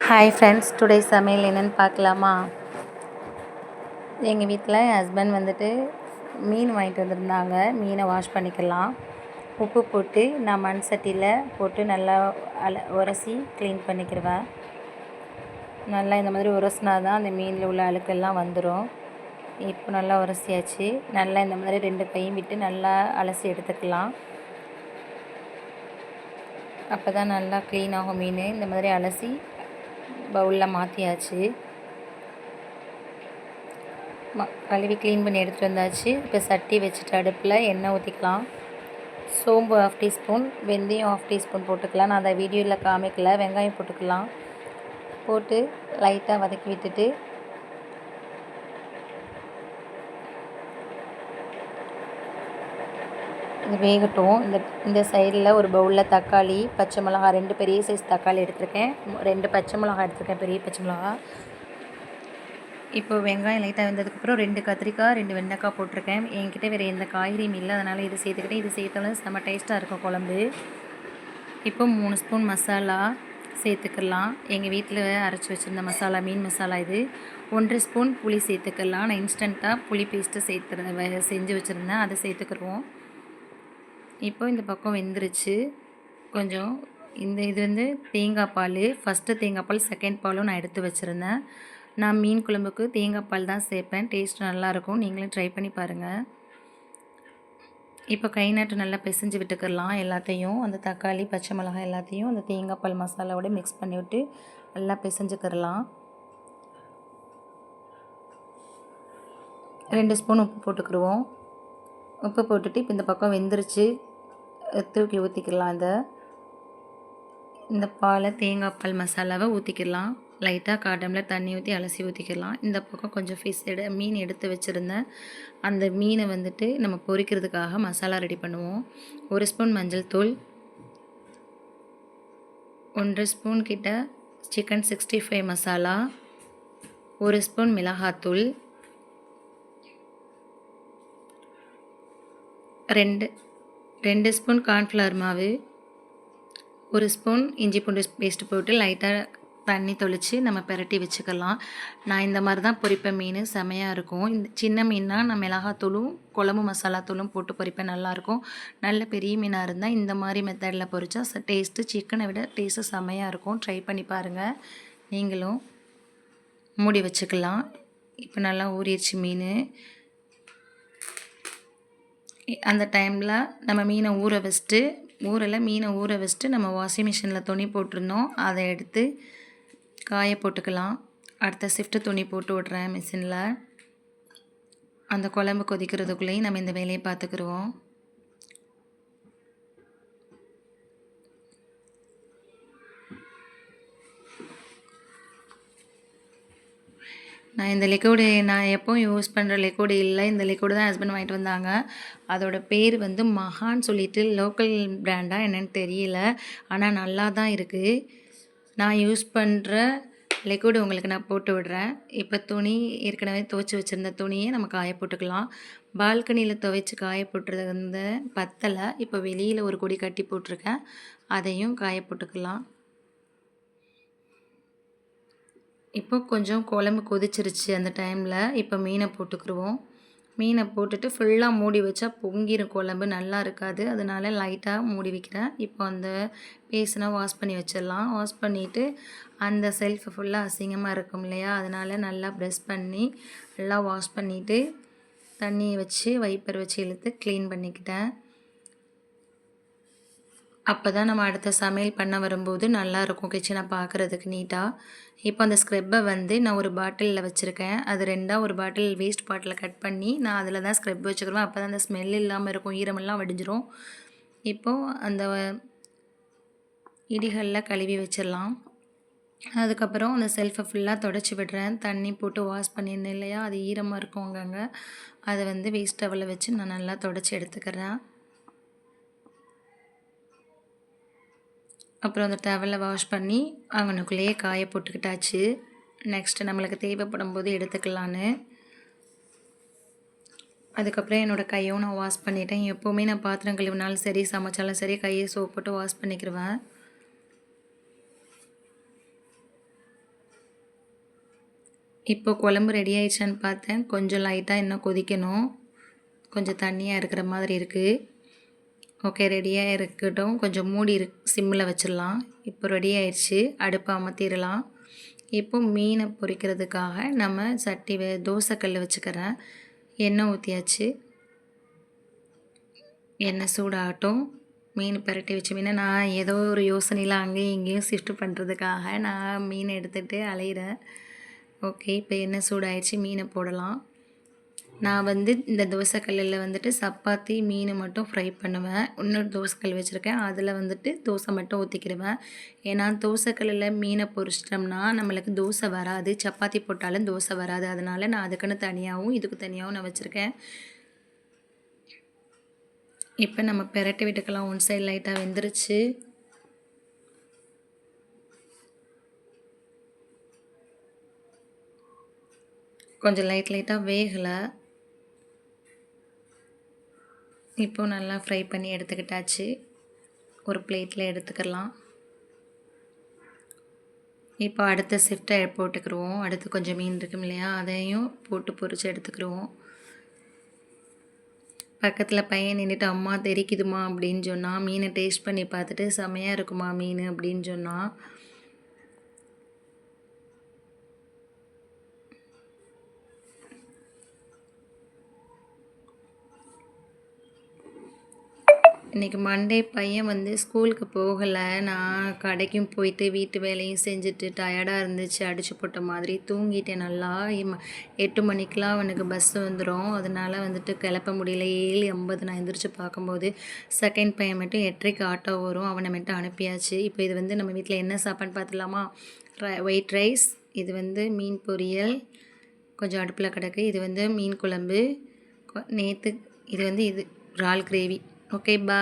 Hi friends, today சமையல் என்னென்னு பார்க்கலாமா? எங்கள் வீட்டில் என் ஹஸ்பண்ட் வந்துட்டு மீன் வாங்கிட்டு வந்திருந்தாங்க. மீனை வாஷ் பண்ணிக்கலாம். உப்பு போட்டு நான் மண் சட்டியில் போட்டு நல்லா உரசி க்ளீன் பண்ணிக்கிடுவேன். நல்லா இந்த மாதிரி உரசினா தான் அந்த மீனில் உள்ள அழுக்கெல்லாம் வந்துடும். இப்போ நல்லா உரசியாச்சு. நல்லா இந்த மாதிரி 2 கையும் விட்டு நல்லா அலசி எடுத்துக்கலாம். அப்போ தான் நல்லா க்ளீன் ஆகும் மீன். இந்த மாதிரி அலசி பவுலில் மாற்றியாச்சு. கழுவி க்ளீன் பண்ணி எடுத்துகிட்டு வந்தாச்சு. இப்போ சட்டி வச்சுட்டு அடுப்பில் எண்ணெய் ஊற்றிக்கலாம். சோம்பு 1/2 டீஸ்பூன், வெந்தயம் 1/2 டீஸ்பூன் போட்டுக்கலாம். நான் அதை வீடியோவில் காமிக்கல. வெங்காயம் போட்டுக்கலாம். போட்டு லைட்டாக வதக்கி விட்டுட்டு இது வேகட்டும். இந்த சைடில் ஒரு பவுலில் தக்காளி, பச்சை மிளகா, 2 பெரிய சைஸ் தக்காளி எடுத்துருக்கேன். 2 பச்சை மிளகா எடுத்துருக்கேன், பெரிய பச்சை மிளகா. இப்போ வெங்காயம் லைட்டாக வெந்ததுக்கப்புறம் 2 கத்திரிக்காய், 2 வெண்டைக்காய் போட்டிருக்கேன். என்கிட்ட வேறு எந்த காய்கறியும் இல்லை, அதனால் இது சேர்த்துக்கிட்டேன். இது சேர்த்தாலும் செம்ம டேஸ்ட்டாக இருக்கும் குழம்பு. இப்போ 3 ஸ்பூன் மசாலா சேர்த்துக்கலாம். எங்கள் வீட்டில் அரைச்சி வச்சுருந்த மசாலா, மீன் மசாலா இது. 1 ஸ்பூன் புளி சேர்த்துக்கலாம். நான் இன்ஸ்டண்ட்டாக புளி பேஸ்ட்டு செஞ்சு வச்சுருந்தேன், அதை சேர்த்துக்கிடுவோம். இப்போ இந்த பக்கம் வெந்துருச்சு கொஞ்சம். இது வந்து தேங்காய் பால், ஃபஸ்ட்டு தேங்காய் பால், செகண்ட் பாலும் நான் எடுத்து வச்சுருந்தேன். நான் மீன் குழம்புக்கு தேங்காய் பால் தான் சேர்ப்பேன். டேஸ்ட் நல்லாயிருக்கும். நீங்களும் ட்ரை பண்ணி பாருங்கள். இப்போ கை நாட்டு நல்லா பிசைஞ்சு விட்டுக்கலாம் எல்லாத்தையும். அந்த தக்காளி, பச்சை மிளகாய் எல்லாத்தையும் அந்த தேங்காய் பால் மசாலாவோட மிக்ஸ் பண்ணி விட்டு நல்லா பிசைஞ்சுக்கிடலாம். 2 ஸ்பூன் உப்பு போட்டுக்கிடுவோம். உப்பு போட்டுட்டு இப்போ இந்த பக்கம் வெந்துருச்சு. தூக்கி ஊற்றிக்கலாம். இந்த பாலை, தேங்காய் பால் மசாலாவை ஊற்றிக்கலாம். லைட்டாக 1/4 டம்ளர் தண்ணி ஊற்றி அலசி ஊற்றிக்கலாம். இந்த பக்கம் கொஞ்சம் மீன் எடுத்து வச்சுருந்தேன். அந்த மீனை வந்துட்டு நம்ம பொரிக்கிறதுக்காக மசாலா ரெடி பண்ணுவோம். 1 ஸ்பூன் மஞ்சள் தூள், 1 ஸ்பூன் கிட்ட சிக்கன் 65 மசாலா, 1 ஸ்பூன் மிளகாத்தூள், 2 ஸ்பூன் கார்ன்ஃப்ளவர் மாவு, 1 ஸ்பூன் இஞ்சி பூண்டு பேஸ்ட்டு போட்டு லைட்டாக தண்ணி தொளித்து நம்ம பிரட்டி வச்சுக்கலாம். நான் இந்த மாதிரி தான் பொரிப்பேன். மீன் செமையாக இருக்கும். இந்த சின்ன மீன்னா நான் மிளகாத்தூளும் குழம்பு மசாலா தூளும் போட்டு பொரிப்பேன், நல்லாயிருக்கும். நல்ல பெரிய மீனாக இருந்தால் இந்த மாதிரி மெத்தடில் பொரித்தா டேஸ்ட்டு சிக்கனை விட டேஸ்ட்டு செமையாக இருக்கும். ட்ரை பண்ணி பாருங்கள் நீங்களும். மூடி வச்சுக்கலாம். இப்போ நல்லா ஊறிடுச்சு மீன். அந்த டைமில் நம்ம மீனை மீனை ஊற வச்சுட்டு நம்ம வாஷிங் மிஷினில் துணி போட்டிருந்தோம், அதை எடுத்து காய போட்டுக்கலாம். அடுத்த ஷிஃப்ட்டு துணி போட்டு விட்றேன் மிஷினில். அந்த குழம்பு கொதிக்கிறதுக்குள்ளேயும் நம்ம இந்த வேலையை பார்த்துக்குருவோம். இந்த லிக்விடு நான் எப்போவும் யூஸ் பண்ணுற லிக்விடு இல்லை. இந்த லிக்விடு தான் ஹஸ்பண்ட் வாங்கிட்டு வந்தாங்க. அதோட பேர் வந்து மகான்னு சொல்லிட்டு லோக்கல் பிராண்டாக என்னென்னு தெரியல. ஆனால் நல்லா தான் இருக்குது. நான் யூஸ் பண்ணுற லிக்விடு உங்களுக்கு நான் போட்டு விடுறேன். இப்போ துணி ஏற்கனவே துவைச்சி வச்சுருந்த துணியை நம்ம காய போட்டுக்கலாம். பால்கனியில் துவைச்சி காய போட்டுறது வந்து பத்தலை. இப்போ வெளியில் ஒரு கொடி கட்டி போட்டிருக்கேன், அதையும் காய போட்டுக்கலாம். இப்போ கொஞ்சம் குழம்பு கொதிச்சிருச்சு. அந்த டைமில் இப்போ மீனை போட்டுக்கிடுவோம். மீனை போட்டுட்டு ஃபுல்லாக மூடி வச்சா பொங்கிடும் குழம்பு, நல்லா இருக்காது. அதனால லைட்டாக மூடி வைக்கிறேன். இப்போ அந்த பேஸ்னை வாஷ் பண்ணி வச்சிடலாம். வாஷ் பண்ணிவிட்டு அந்த செல்ஃபு ஃபுல்லாக அசிங்கமாக இருக்கும் இல்லையா, அதனால் நல்லா ப்ரெஷ் பண்ணி நல்லா வாஷ் பண்ணிவிட்டு தண்ணியை வச்சு வைப்பர் வச்சு இழுத்து க்ளீன் பண்ணிக்கிட்டேன். அப்போ தான் நம்ம அடுத்த சமையல் பண்ண வரும்போது நல்லாயிருக்கும் கிச்சனை பார்க்குறதுக்கு நீட்டாக. இப்போ அந்த ஸ்க்ரப்பை வந்து நான் ஒரு பாட்டிலில் வச்சுருக்கேன். அது 2ஆக ஒரு பாட்டில் வேஸ்ட் பாட்டில் கட் பண்ணி நான் அதில் தான் ஸ்க்ரப் வச்சுக்கிடுவேன். அப்போ தான் அந்த ஸ்மெல் இல்லாமல் இருக்கும், ஈரமெல்லாம் வடிஞ்சிரும். இப்போது அந்த இடிகளில் கழுவி வச்சிடலாம். அதுக்கப்புறம் அந்த செல்ஃபை ஃபுல்லாக தொடச்சி விடுறேன். தண்ணி போட்டு வாஷ் பண்ணியிருந்தேன் இல்லையா, அது ஈரமாக இருக்கும் அங்கங்கே. அதை வந்து வேஸ்ட் டவலில் வச்சு நான் நல்லா தொடச்சி எடுத்துக்கிறேன். அப்புறம் அந்த டவலில் வாஷ் பண்ணி அவனுக்குள்ளேயே காய போட்டுக்கிட்டாச்சு. நெக்ஸ்ட்டு நம்மளுக்கு தேவைப்படும் போது எடுத்துக்கலான்னு. அதுக்கப்புறம் என்னோடய கையும் நான் வாஷ் பண்ணிட்டேன். எப்போவுமே நான் பாத்திரம் கழுவினாலும் சரி, சமைச்சாலும் சரி, கையை சோப் போட்டு வாஷ் பண்ணிக்கிடுவேன். இப்போ குழம்பு ரெடி ஆயிடுச்சான்னு பார்த்தேன். கொஞ்சம் லைட்டாக இன்னும் கொதிக்கணும். கொஞ்சம் தண்ணியாக இருக்கிற மாதிரி இருக்குது. ஓகே, ரெடியாக இருக்கட்டும். கொஞ்சம் மூடி சிம்மில் வச்சிடலாம். இப்போ ரெடி ஆயிடுச்சு. அடுப்பை அமர்த்திடலாம். இப்போ மீனை பொரிக்கிறதுக்காக நம்ம தோசைக்கல் வச்சுக்கிறேன். எண்ணெய் ஊற்றியாச்சு. எண்ணெய் சூடாகட்டும். மீன் பரட்டி வச்ச மீனை நான் ஏதோ ஒரு யோசனையில் அங்கேயும் இங்கேயும் ஷிஃப்ட் பண்ணுறதுக்காக நான் மீனை எடுத்துகிட்டு அலையிறேன். ஓகே, இப்போ எண்ணெய் சூடாயிடுச்சு. மீனை போடலாம். நான் இந்த தோசைக்கல்லில் சப்பாத்தி மீன் மட்டும் ஃப்ரை பண்ணுவேன். இன்னொரு தோசைக்கல் வச்சுருக்கேன். அதில் தோசை மட்டும் ஊற்றிக்கிடுவேன். ஏன்னா தோசைக்கல்லில் மீனை பொரிச்சிட்டோம்னா நம்மளுக்கு தோசை வராது. சப்பாத்தி போட்டாலும் தோசை வராது. அதனால் நான் அதுக்குன்னு தனியாகவும் இதுக்கு தனியாகவும் நான் வச்சுருக்கேன். இப்போ நம்ம பெரட்டி விட்டுக்கலாம். ஒன் சைடு லைட்டாக வெந்துருச்சு. கொஞ்சம் லைட்டாக வேகலை. இப்போது நல்லா ஃப்ரை பண்ணி எடுத்துக்கிட்டாச்சு. ஒரு பிளேட்டில் எடுத்துக்கலாம். இப்போ அடுத்த ஷிஃப்ட்டை போட்டுக்கிடுவோம். அடுத்து கொஞ்சம் மீன் இருக்கும் இல்லையா, அதையும் போட்டு பொரித்து எடுத்துக்கிடுவோம். பக்கத்தில் பையன் நின்றுட்டு அம்மா தெரிக்குதுமா அப்படின்னு சொன்னான். மீனை டேஸ்ட் பண்ணி பார்த்துட்டு செமையாக இருக்குமா மீன் அப்படின்னு சொன்னான். இன்றைக்கி மண்டே பையன் ஸ்கூலுக்கு போகலை. நான் கடைக்கும் போயிட்டு வீட்டு வேலையும் செஞ்சுட்டு டயர்டாக இருந்துச்சு. அடித்து போட்ட மாதிரி தூங்கிட்டேன் நல்லா. 8 மணிக்கெலாம் அவனுக்கு பஸ் வந்துடும். அதனால் கிளப்ப முடியல. 7:50 நான் எந்திரிச்சு பார்க்கும்போது செகண்ட் பையன் மட்டும் 8:30க்கு ஆட்டோ வரும். அவனை மட்டும் அனுப்பியாச்சு. இப்போ இது நம்ம வீட்டில் என்ன சாப்பாடுன்னு பார்த்துலாமா. ஒயிட் ரைஸ், இது மீன் பொரியல் கொஞ்சம் அடுப்பில் கிடக்கு. இது மீன் குழம்பு நேற்று. இது இறால் கிரேவி. ஓகே, பா.